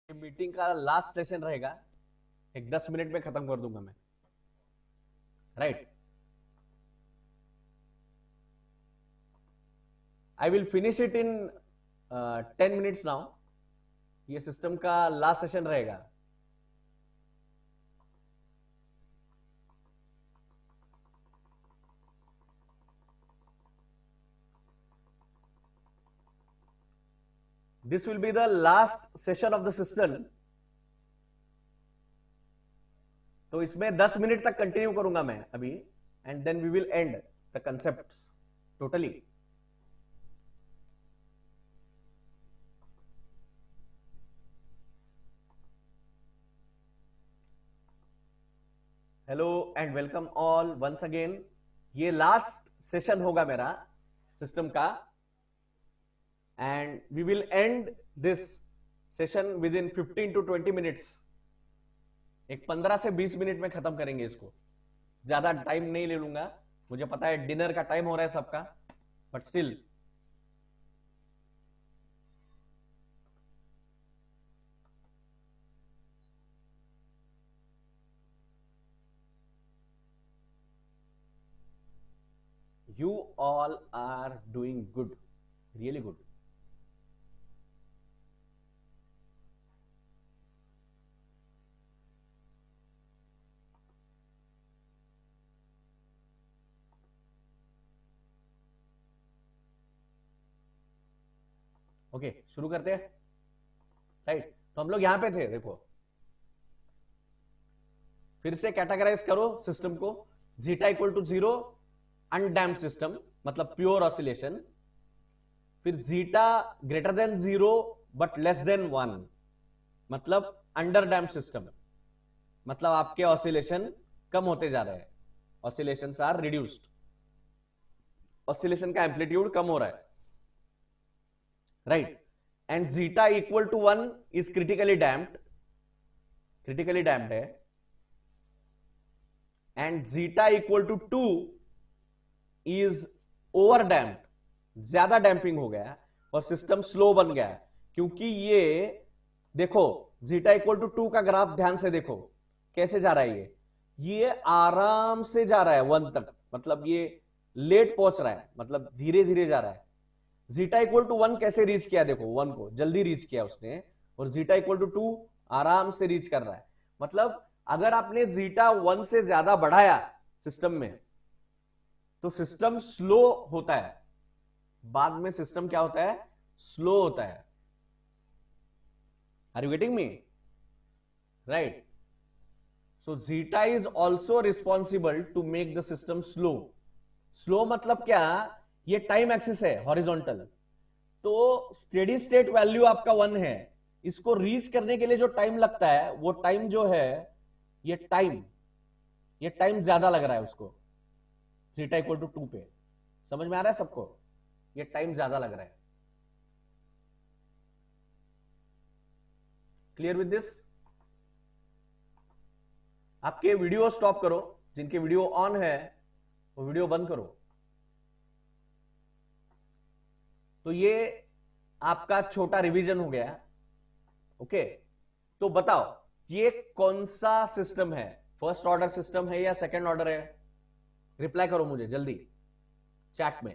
Meeting का last session रहेगा, एक 10 मिनट में खत्म कर दूंगा मैं, right. I will finish it in 10 minutes now. ये सिस्टम का लास्ट सेशन रहेगा। This will be the last session of the system. तो इसमें 10 मिनट तक कंटिन्यू करूंगा मैं अभी, and then we will end the concepts totally. Hello and welcome all once again. ये लास्ट सेशन होगा मेरा सिस्टम का, and we will end this session within 15 to 20 minutes. एक 15 से 20 मिनट में खत्म करेंगे इसको, ज्यादा टाइम नहीं ले लूंगा। मुझे पता है डिनर का टाइम हो रहा है सबका, but still you all are doing good, really good. Okay, शुरू करते हैं, राइट। तो हम लोग यहां पे थे, देखो फिर से कैटेगराइज करो सिस्टम को। Zeta equal to 0 undamped system, मतलब प्योर ऑसिलेशन। फिर zeta greater than 0 but less than 1, मतलब अंडर डैम्प्ड सिस्टम, मतलब आपके ऑसिलेशन कम होते जा रहे हैं, ऑसिलेशंस आर रिड्यूस्ड, ऑसिलेशन का एम्पलीट्यूड कम हो रहा है, right. And zeta equal to 1 is critically damped, critically damped है। And zeta equal to 2 is over damped, ज्यादा डैम्पिंग हो गया और सिस्टम स्लो बन गया, क्योंकि ये देखो जीटा इक्वल टू 2 का ग्राफ ध्यान से देखो कैसे जा रहा है। ये आराम से जा रहा है 1 तक, मतलब ये लेट पहुंच रहा है, मतलब धीरे धीरे जा रहा है। जीटा इक्वल टू 1 कैसे रीच किया, देखो 1 को जल्दी रीच किया उसने, और जीटा इक्वल टू 2 आराम से रीच कर रहा है। मतलब अगर आपने जीटा 1 से ज्यादा बढ़ाया सिस्टम में, तो सिस्टम स्लो होता है, बाद में सिस्टम क्या होता है, स्लो होता है। Are you getting me, right. So zeta is also responsible to make the system slow. Slow मतलब क्या, ये टाइम एक्सिस है हॉरिजॉन्टल, तो स्टेडी स्टेट वैल्यू आपका 1 है, इसको रीच करने के लिए जो टाइम लगता है वो टाइम जो है, ये टाइम ज्यादा लग रहा है उसको जीटा इक्वल टू 2 पे। समझ में आ रहा है सबको, ये टाइम ज्यादा लग रहा है। Clear with this. आपके वीडियो स्टॉप करो, जिनके वीडियो ऑन है वो वीडियो बंद करो। तो ये आपका छोटा रिवीजन हो गया, ओके। तो बताओ ये कौन सा सिस्टम है, फर्स्ट ऑर्डर सिस्टम है या सेकंड ऑर्डर है? रिप्लाई करो मुझे जल्दी चैट में।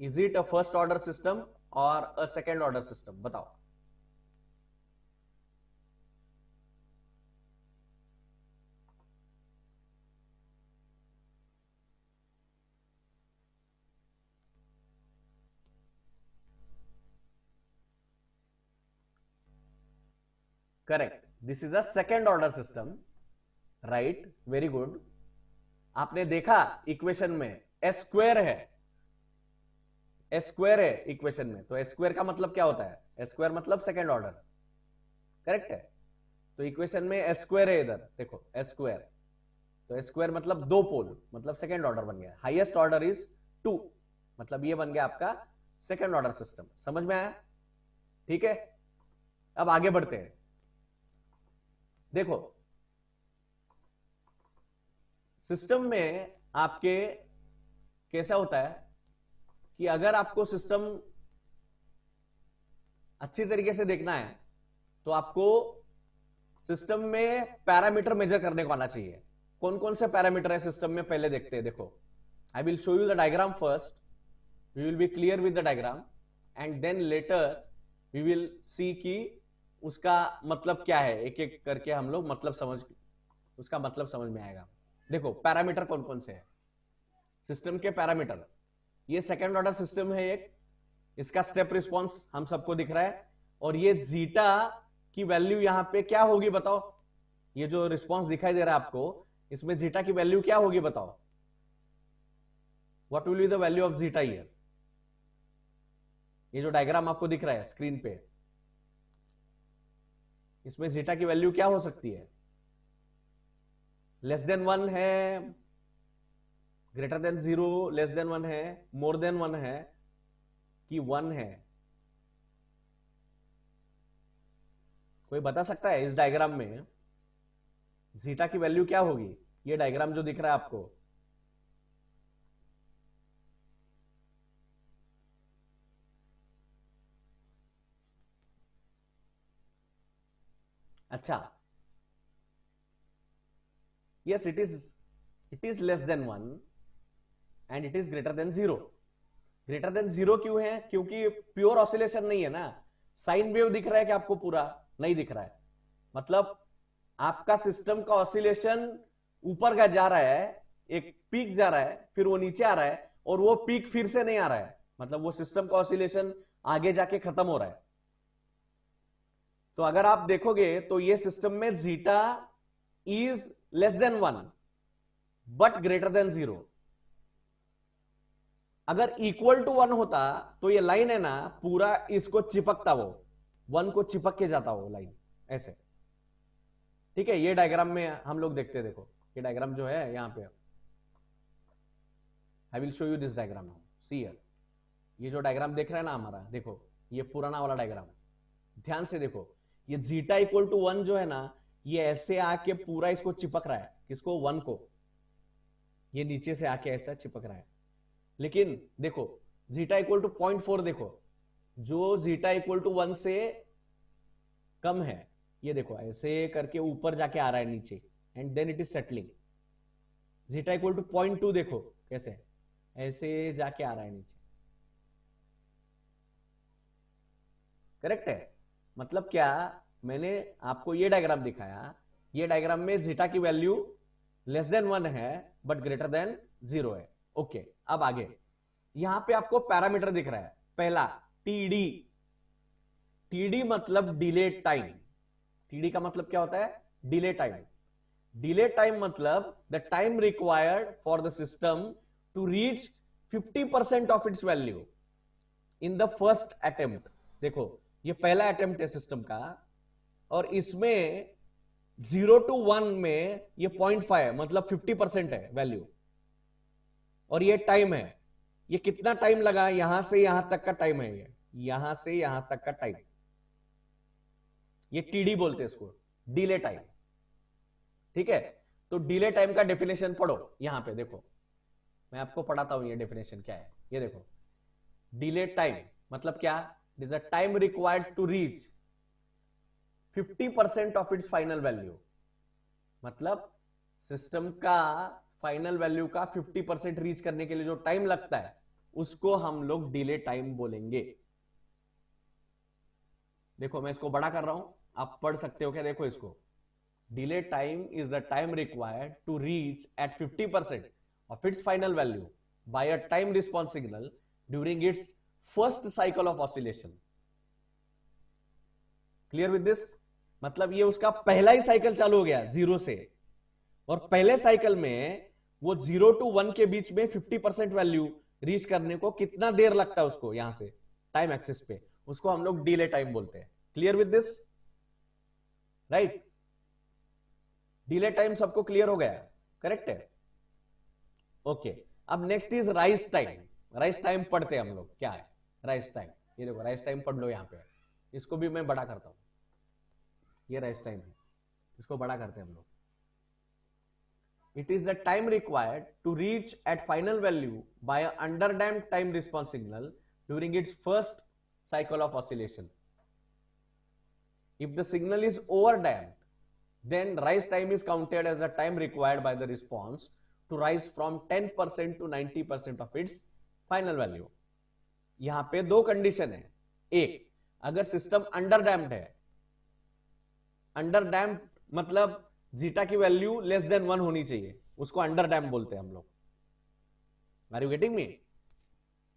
Is it a first order system और अ सेकंड ऑर्डर सिस्टम, बताओ। Correct, this is a second order system, right, very good. आपने देखा इक्वेशन में एस स्क्वायर है, एस स्क्वायर है इक्वेशन में, तो एस स्क्वायर का मतलब क्या होता है, एस स्क्वायर मतलब सेकंड ऑर्डर, करेक्ट है। तो इक्वेशन में एस स्क्वायर है, इधर देखो एस स्क्वायर, तो एस स्क्वायर मतलब 2 पोल, मतलब सेकंड ऑर्डर बन गया। हाईएस्ट ऑर्डर इज 2, मतलब ये बन गया आपका सेकंड ऑर्डर सिस्टम। समझ में आया, ठीक है। अब आगे बढ़ते हैं। देखो सिस्टम में आपके कैसा होता है कि अगर आपको सिस्टम अच्छी तरीके से देखना है तो आपको सिस्टम में पैरामीटर मेजर करने को आना चाहिए। कौन कौन से पैरामीटर है सिस्टम में, पहले देखते हैं। देखो, I will show you the diagram first, we will be clear with the diagram, and then later we will see कि उसका मतलब क्या है। एक एक करके हम लोग उसका मतलब समझ में आएगा। देखो, पैरामीटर कौन कौन से है सिस्टम के पैरामीटर। ये सेकेंड ऑर्डर सिस्टम है एक, इसका स्टेप रिस्पॉन्स हम सबको दिख रहा है, और ये जीटा की वैल्यू यहां पे क्या होगी बताओ। ये जो रिस्पॉन्स दिखाई दे रहा है आपको, इसमें जीटा की वैल्यू क्या होगी बताओ। What will be the value of zeta here. ये जो डायग्राम आपको दिख रहा है स्क्रीन पे, इसमें जीटा की वैल्यू क्या हो सकती है। लेस देन 1 है, ग्रेटर देन 0, लेस देन 1 है, मोर देन 1 है, कि 1 है। कोई बता सकता है इस डायग्राम में जीटा की वैल्यू क्या होगी। ये डायग्राम जो दिख रहा है आपको, अच्छा, yes it is less than 1 and it is greater than 0। Greater than 0 क्यों है, क्योंकि प्योर ऑसिलेशन नहीं है ना। साइन वेव दिख रहा है कि आपको, पूरा नहीं दिख रहा है। मतलब आपका सिस्टम का ऑसिलेशन ऊपर का जा रहा है, एक पीक जा रहा है, फिर वो नीचे आ रहा है, और वो पीक फिर से नहीं आ रहा है। मतलब वो सिस्टम का ऑसिलेशन आगे जाके खत्म हो रहा है। तो अगर आप देखोगे तो ये सिस्टम में zeta is less than 1 but greater than 0। अगर इक्वल टू 1 होता तो ये लाइन है ना, पूरा इसको चिपकता, वो 1 को चिपक के जाता वो लाइन ऐसे। ठीक है, ये डायग्राम में हम लोग देखते हैं। देखो, ये डायग्राम जो है यहां पे, आई will show you this diagram now, see here. ये जो डायग्राम देख रहे हैं ना हमारा, देखो ये पुराना वाला डायग्राम, ध्यान से देखो। ये जीटा इक्वल टू 1 जो है ना, ये ऐसे आके पूरा इसको चिपक रहा है। किसको, 1 को। ये नीचे से आके ऐसा चिपक रहा है। लेकिन देखो, जीटा इक्वल टू 0.4, देखो जो जीटा इक्वल टू 1 से कम है, ये देखो ऐसे करके ऊपर जाके आ रहा है नीचे, and then it is settling. Zeta equal to 0.2 देखो कैसे ऐसे जाके आ रहा है नीचे। करेक्ट है। मतलब क्या, मैंने आपको ये डायग्राम दिखाया, ये डायग्राम में जीटा की वैल्यू लेस देन 1 है बट ग्रेटर देन 0 है। ओके, अब आगे यहां पे आपको पैरामीटर दिख रहा है। पहला टीडी, टीडी मतलब डिले टाइम। टीडी का मतलब क्या होता है, डिले टाइम। डिले टाइम मतलब the time required for the system to reach 50% of its value in the first attempt. देखो, ये पहला अटेम्प्ट है सिस्टम का, और इसमें 0 to 1 में ये 0.5 है, मतलब 50% है वैल्यू। और ये टाइम है, ये कितना टाइम लगा, यहां से यहां तक का टाइम है, ये यहां से यहां तक का टाइम, ये टीडी बोलते हैं इसको, डिले टाइम। ठीक है, तो डिले टाइम का डेफिनेशन पढ़ो। यहां पे देखो, मैं आपको पढ़ाता हूं ये डेफिनेशन क्या है। ये देखो, डिले टाइम मतलब क्या, it is a time required to reach 50% of its final value. मतलब सिस्टम का फाइनल वैल्यू का 50% रीच करने के लिए जो टाइम लगता है, उसको हम लोग डिले टाइम बोलेंगे। देखो, मैं इसको बड़ा कर रहा हूं, आप पढ़ सकते हो क्या। देखो इसको, delay time is the time required to reach at 50% of its final value by a time response signal during its first cycle of oscillation। Clear with this. मतलब ये उसका पहला ही साइकिल चालू हो गया 0 से, और पहले साइकिल में वो 0 to 1 के बीच में 50% वैल्यू रीच करने को कितना देर लगता है उसको, यहां से टाइम एक्सिस पे, उसको हम लोग डिले टाइम बोलते हैं। Clear with this, right. Delay time सबको क्लियर हो गया, करेक्ट है। ओके, अब next is rise time. Rise time पढ़ते हैं हम लोग, क्या है राइज टाइम। ये देखो, राइज टाइम पढ़ लो यहां पे, इसको भी मैं बड़ा करता हूं। ये राइज टाइम है, इसको बड़ा करते हैं हम लोग। It is the time required to reach at final value by underdamped time response signal during its first cycle of oscillation. if the signal is over damped, then rise time is counted as the time required by the response to rise from 10% to 90% of its final value. यहां पे दो condition है. एक, अगर system under damped है, under damped मतलब zeta की value less than 1 होनी चाहिए, उसको अंडर डैम्प बोलते हैं हम लोग. Are you getting me?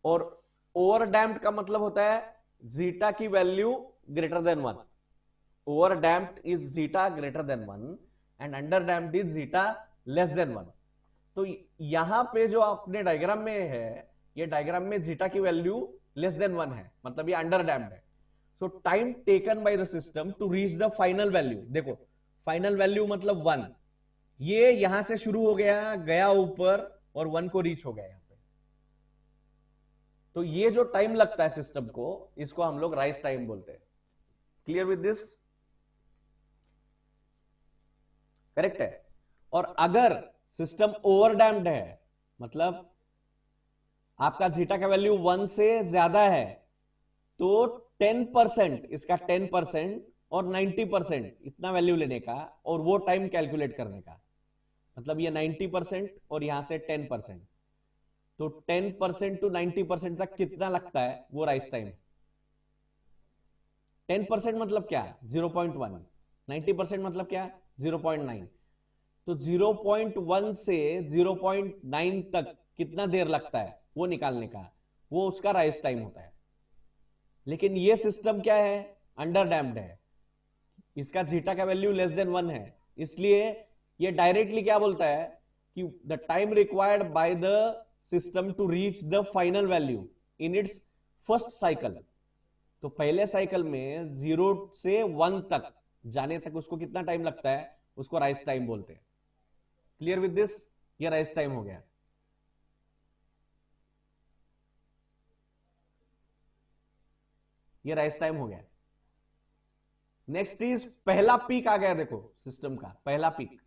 और ओवर डैम्प्ड का मतलब होता है जीटा की value greater than 1. Over damped is zeta greater than 1 and under damped is zeta less than 1. तो यहां पे जो अपने डायग्राम में है, ये डायग्राम में जीटा की वैल्यू लेस देन 1 है, मतलब ये अंडर डैम्प्ड है. So time taken by the system to reach the final value, देखो फाइनल वैल्यू मतलब 1, ये यहां से शुरू हो गया ऊपर और 1 को रीच हो गया यहां पे. तो ये जो टाइम लगता है सिस्टम को, इसको हम लोग राइज टाइम बोलते हैं. Clear with this? करेक्ट है. और अगर सिस्टम ओवर डैम्प्ड है, मतलब आपका जीटा का वैल्यू 1 से ज्यादा है, तो 10%, इसका 10% और 90% इतना वैल्यू लेने का और वो टाइम कैलकुलेट करने का. मतलब ये 90% और यहां से 10%, तो 10% टू 90% तक कितना लगता है वो राइज टाइम. 10% मतलब क्या? 0.1. 90% मतलब क्या? 0.9. तो 0.1 से 0.9 तक कितना देर लगता है वो निकालने का, वो उसका राइज टाइम होता है. लेकिन ये सिस्टम क्या है? अंडर डैम्प्ड है, इसका जीटा का वैल्यू लेस देन 1 है, इसलिए ये डायरेक्टली क्या बोलता है कि the time required by the system to reach the final value in its first cycle. तो पहले साइकिल में 0 से 1 तक जाने तक उसको कितना टाइम लगता है, उसको राइज टाइम बोलते हैं. Clear with this? ये राइज टाइम हो गया. ये राइज टाइम हो गया. नेक्स्ट इज पहला पीक आ गया. देखो सिस्टम का पहला peak.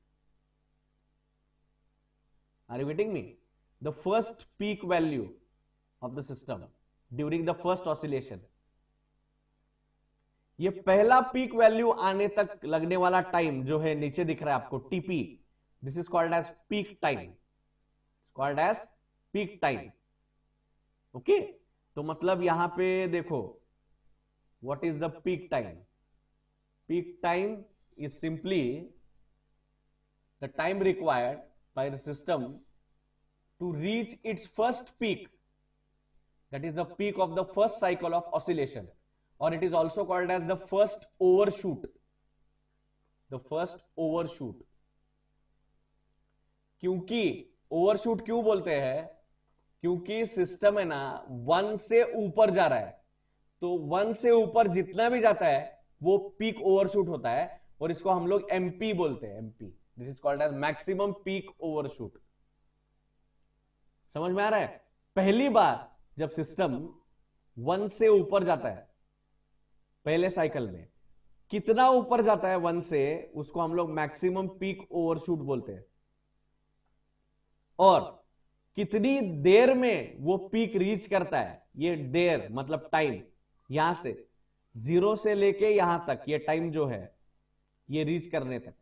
Are you getting me? The first peak value of the system during the first oscillation. ये पहला पीक वैल्यू आने तक लगने वाला टाइम जो है नीचे दिख रहा है आपको, TP, this is called as peak time. Called as peak time. Okay, तो मतलब यहां पे देखो, what is the peak time? Peak time is simply the time required by the system to reach its first peak, that is the peak of the first cycle of oscillation, or it is also called as the first overshoot. The first overshoot. क्योंकि overshoot क्यों बोलते हैं? क्योंकि system है ना 1 से ऊपर जा रहा है, तो 1 से ऊपर जितना भी जाता है वो पीक ओवरशूट होता है, और इसको हम लोग एमपी बोलते हैं. MP, this is called as maximum peak overshoot. समझ में आ रहा है? पहली बार जब सिस्टम 1 से ऊपर जाता है पहले साइकिल में, कितना ऊपर जाता है 1 से, उसको हम लोग मैक्सिमम पीक ओवरशूट बोलते हैं. और कितनी देर में वो पीक रीच करता है, ये देर मतलब टाइम, यहां से 0 से लेके यहां तक ये टाइम जो है ये रीच करने तक,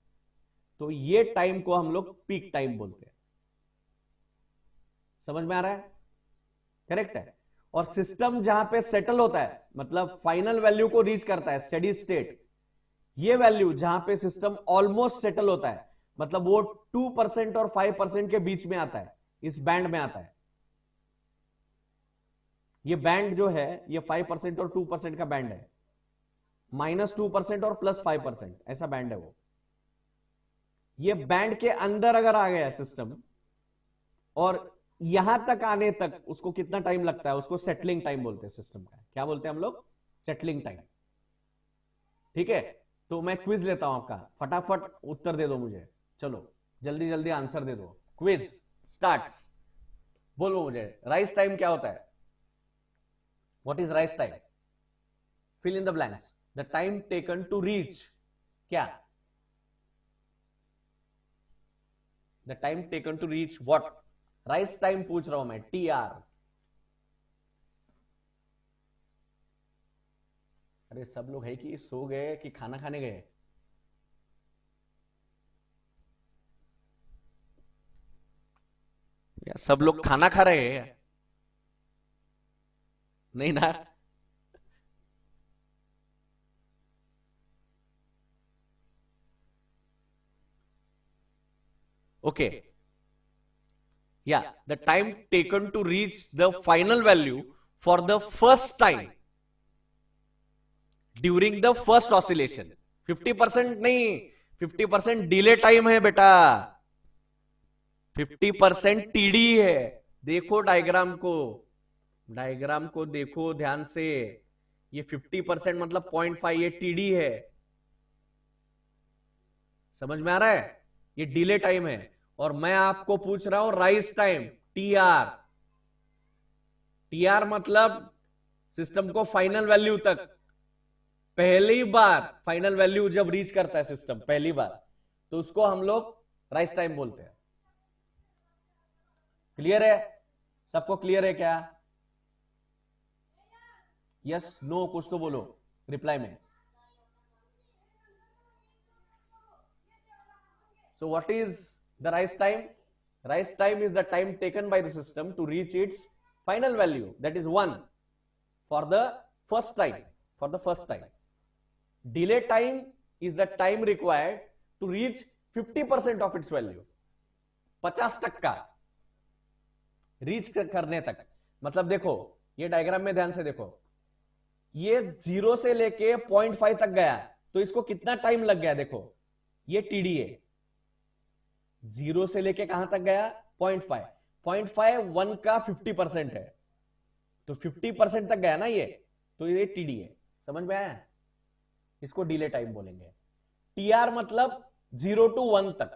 तो ये टाइम को हम लोग पीक टाइम बोलते हैं. समझ में आ रहा है? करेक्ट है. और सिस्टम जहां पे सेटल होता है, मतलब फाइनल वैल्यू को रीच करता है, स्टेडी स्टेट, ये वैल्यू जहां पे सिस्टम ऑलमोस्ट सेटल होता है, मतलब वो 2% और 5% के बीच में आता है, इस बैंड में आता है. ये बैंड जो है ये 5% और 2% का बैंड है, -2% और +5%, ऐसा बैंड है वो. ये बैंड के अंदर अगर आ गया सिस्टम और यहां तक आने तक उसको कितना टाइम लगता है, उसको सेटलिंग टाइम बोलते हैं. सिस्टम का क्या बोलते हैं हम लोग? Settling time. ठीक है, तो मैं क्विज लेता हूं आपका, फटाफट उत्तर दे दो मुझे. चलो जल्दी जल्दी आंसर दे दो. Quiz starts. बोलो मुझे राइज टाइम क्या होता है? What is rise time? Fill in the blanks. The time taken to reach, क्या? The time taken to reach what? Rise time पूछ रहा हूं मैं, TR. अरे सब लोग है कि सो गए कि खाना खाने गए? या सब लोग खाना खा रहे हैं? नहीं ना? ओके, या the time taken to reach the final value for the first time during the first oscillation. 50% नहीं, 50% डिले टाइम है बेटा, 50% टीडी है। देखो डायग्राम को, डायग्राम को देखो ध्यान से। ये 50% मतलब 0.5 ये टीडी है। समझ में आ रहा है? ये डिले टाइम है। और मैं आपको पूछ रहा हूं राइज टाइम, टीआर। टीआर मतलब सिस्टम को फाइनल वैल्यू तक, पहली बार फाइनल वैल्यू जब रीच करता है सिस्टम पहली बार, तो उसको हम लोग राइज टाइम बोलते हैं। क्लियर है? सबको क्लियर है क्या? यस नो कुछ तो बोलो रिप्लाई में। So what is the rise time? Rise time is the time taken by the system to reach its final value, that is 1, for the first time. For the first time. Delay time is the time required to reach 50% of its value. 50% reach करने तक। मतलब देखो ये diagram में ध्यान से देखो, ये 0 से लेके 0.5 तक गया, तो इसको कितना टाइम लग गया? देखो ये टीडी है। 0 से लेके कहां तक गया? 0.5। 0.5 1 का 50% है, तो 50% तक गया ना ये, तो ये टीडी है। समझ में आया? इसको डिले टाइम बोलेंगे। टीआर मतलब 0 to 1 तक।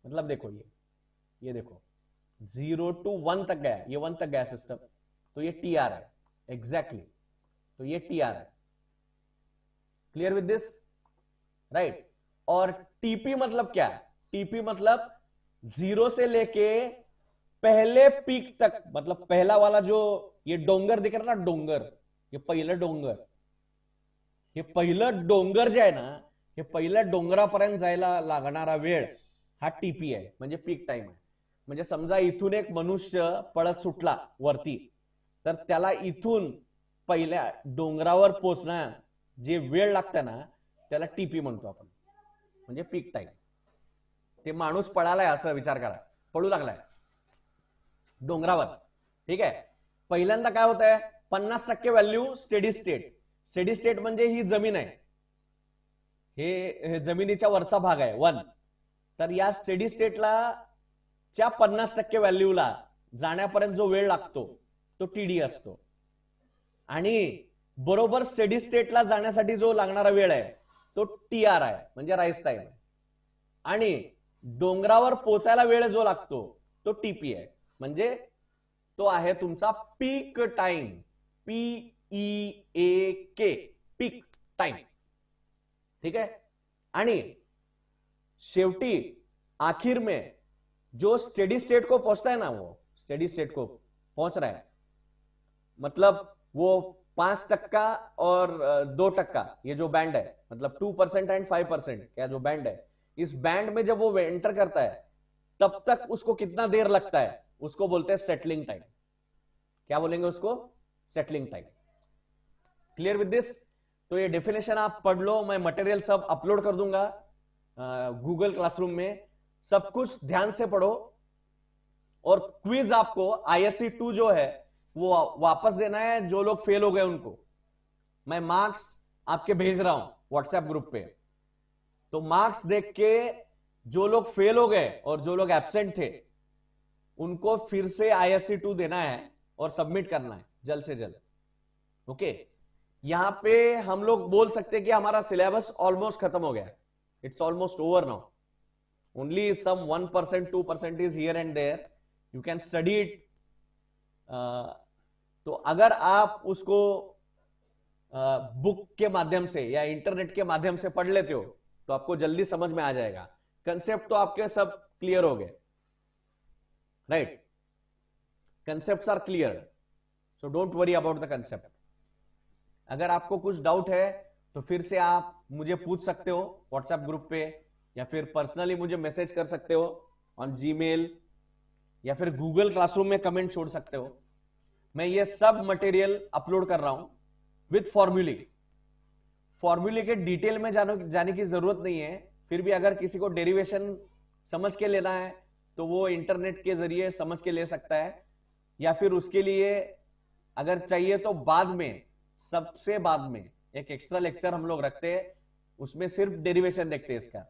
मतलब देखो ये देखो 0 to 1 तक गया, ये 1 तक गया सिस्टम, तो ये टीआर है एग्जैक्टली। तो ये टीआर है। Clear with this? राइट। और टीपी मतलब क्या? टीपी मतलब 0 से लेके पहले पीक तक, मतलब पहला वाला जो ये डोंगर दिख रहा ना, डोंगर, ये पहिलं डोंगर, हे पहिलं डोंगर जे आहे ना, हे पहिल्या डोंगरापर्यंत जायला लागणारा वेळ हा टीपी आहे, म्हणजे पीक टाइम आहे। म्हणजे समजा इथून एक मनुष्य पळत सुटला वरती, तर त्याला इथून पहिल्या डोंगरावर पोहोचणार जे वेळ लागते ना, त्याला टीपी म्हणतो आपण, म्हणजे पीक टाइम। ते माणूस पळालाय असं विचार करा, पळू लागलाय डोंगरावर, ठीक आहे। पहिल्यांदा काय होत आहे, 50% value steady state. Steady state म्हणजे ही जमीन आहे, हे जमिनीच्या वरचा भाग आहे 1। तर या स्टेडी स्टेटला च्या 50% व्हॅल्यूला जाण्यापर्यंत जो वेळ लागतो तो टीडी असतो। आणि बरोबर स्टेडी स्टेटला जाण्यासाठी जो लागणारा वेळ आहे तो टीआर आहे, म्हणजे राइज टाइम आहे। आणि डोंगरावर पोचायला वेळ जो लागतो तो टीपी आहे, म्हणजे तो आहे तुमचा peak time, PEAK, peak time, ठीक है। आणि शेवटी आखिर में जो स्टेडी स्टेट को पहुंचता है ना, वो स्टेडी स्टेट को पहुंच रहा है, मतलब वो 5% और 2%, ये जो बैंड है, मतलब 2% एंड 5% क्या जो बैंड है, इस बैंड में जब वो एंटर करता है तब तक उसको कितना देर लगता है, उसको बोलते हैं सेटलिंग टाइम। क्या बोलेंगे उसको? Settling time. Clear with this? तो ये डेफिनेशन आप पढ़ लो, मैं मटेरियल सब अपलोड कर दूंगा गूगल क्लासरूम में, सब कुछ ध्यान से पढ़ो। और क्विज आपको ISC 2 जो है वो वापस देना है, जो लोग फेल हो गए उनको मैं मार्क्स आपके भेज रहा हूं व्हाट्सएप ग्रुप पे। तो मार्क्स देख के जो लोग फेल हो गए और जो लोग एब्सेंट थे उनको फिर से ISC 2 देना है और सबमिट करना है जल्द से जल्द। ओके, यहां पे हम लोग बोल सकते हैं कि हमारा सिलेबस ऑलमोस्ट खत्म हो गया, it's almost over now. Only some 1% 2% is here and there, you can study it. तो अगर आप उसको बुक के माध्यम से या इंटरनेट के माध्यम से पढ़ लेते हो तो आपको जल्दी समझ में आ जाएगा। कंसेप्ट तो आपके सब क्लियर हो गए, right? Concepts are clear, so don't worry about the concept, अगर आपको कुछ डाउट है तो फिर से आप मुझे पूछ सकते हो व्हाट्सएप ग्रुप पे, या फिर पर्सनली मुझे मैसेज कर सकते हो ऑन जीमेल, या फिर गूगल क्लासरूम में कमेंट छोड़ सकते हो। मैं ये सब मटेरियल अपलोड कर रहा हूं विथ फॉर्मूले। फॉर्मूले के डिटेल में जाने की जरूरत नहीं है, फिर भी अगर किसी को डेरिवेशन समझ के लेना है तो वो इंटरनेट के जरिए समझ के ले सकता है, या फिर उसके लिए अगर चाहिए तो बाद में, सबसे बाद में एक एक्स्ट्रा लेक्चर हम लोग रखते हैं, उसमें सिर्फ डेरिवेशन देखते हैं इसका।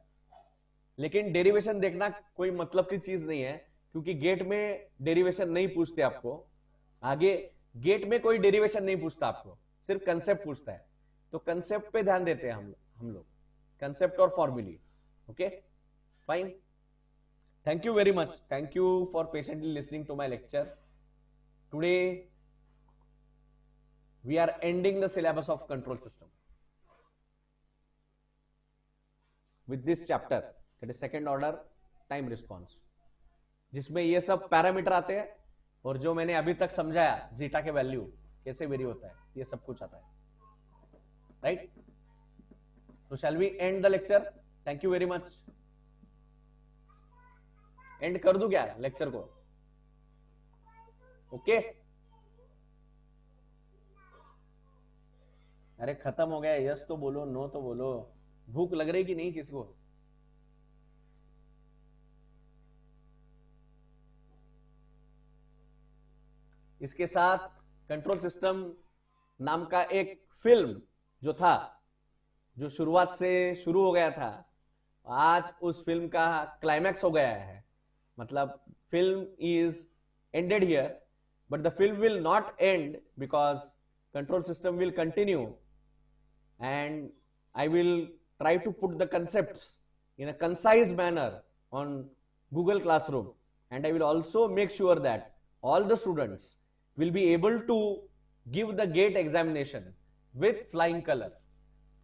लेकिन डेरिवेशन देखना कोई मतलब की चीज नहीं है, क्योंकि गेट में डेरिवेशन नहीं पूछते आपको। आगे गेट में कोई डेरिवेशन नहीं पूछता आपको, सिर्फ कंसेप्ट पूछता है। तो कंसेप्ट पे ध्यान देते हैं हम लोग कंसेप्ट और formulae. Okay fine, thank you very much, thank you for patiently listening to my lecture. Today we are ending the syllabus of control system with this chapter, that is second order time response, जिसमें ये सब parameter आते हैं और जो मैंने अभी तक समझाया जीटा के वैल्यू कैसे वेरी होता है, ये सब कुछ आता है, राइट? तो shall we end the lecture? Thank you very much. End कर दूं क्या लेक्चर को? ओके अरे खत्म हो गया, यस तो बोलो, नो तो बोलो। भूख लग रही कि नहीं किसी को? इसके साथ कंट्रोल सिस्टम नाम का एक फिल्म जो था, जो शुरुआत से शुरू हो गया था, आज उस फिल्म का क्लाइमैक्स हो गया है। मतलब film is ended here, but the film will not and because control system will continue, and I will try to put the concepts in a concise manner on Google Classroom, and I will also make sure that all the students will be able to give the GATE examination with flying color.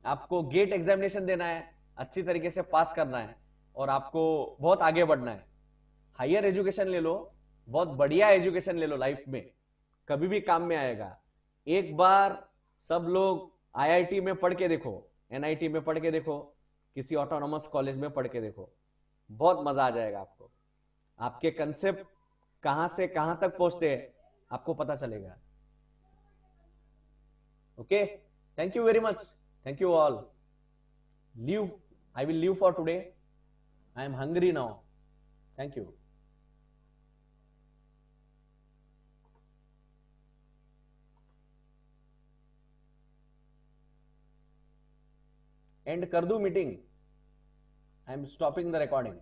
आपको GATE examination देना है, अच्छी तरीके से पास करना है, और आपको बहुत आगे बढ़ना है। हायर एजुकेशन ले लो, बहुत बढ़िया एजुकेशन ले लो, लाइफ में कभी भी काम में आएगा। एक बार सब लोग आईआईटी में पढ़ के देखो, एनआईटी में पढ़ के देखो, किसी ऑटोनॉमस कॉलेज में पढ़ के देखो, बहुत मजा आ जाएगा आपको। आपके कंसेप्ट कहां से कहां तक पहुंचते हैं आपको पता चलेगा। Okay, thank you very much, thank you all. Leave, I will leave for today, I am hungry now. Thank you. And कर दूं meeting? I am stopping the recording.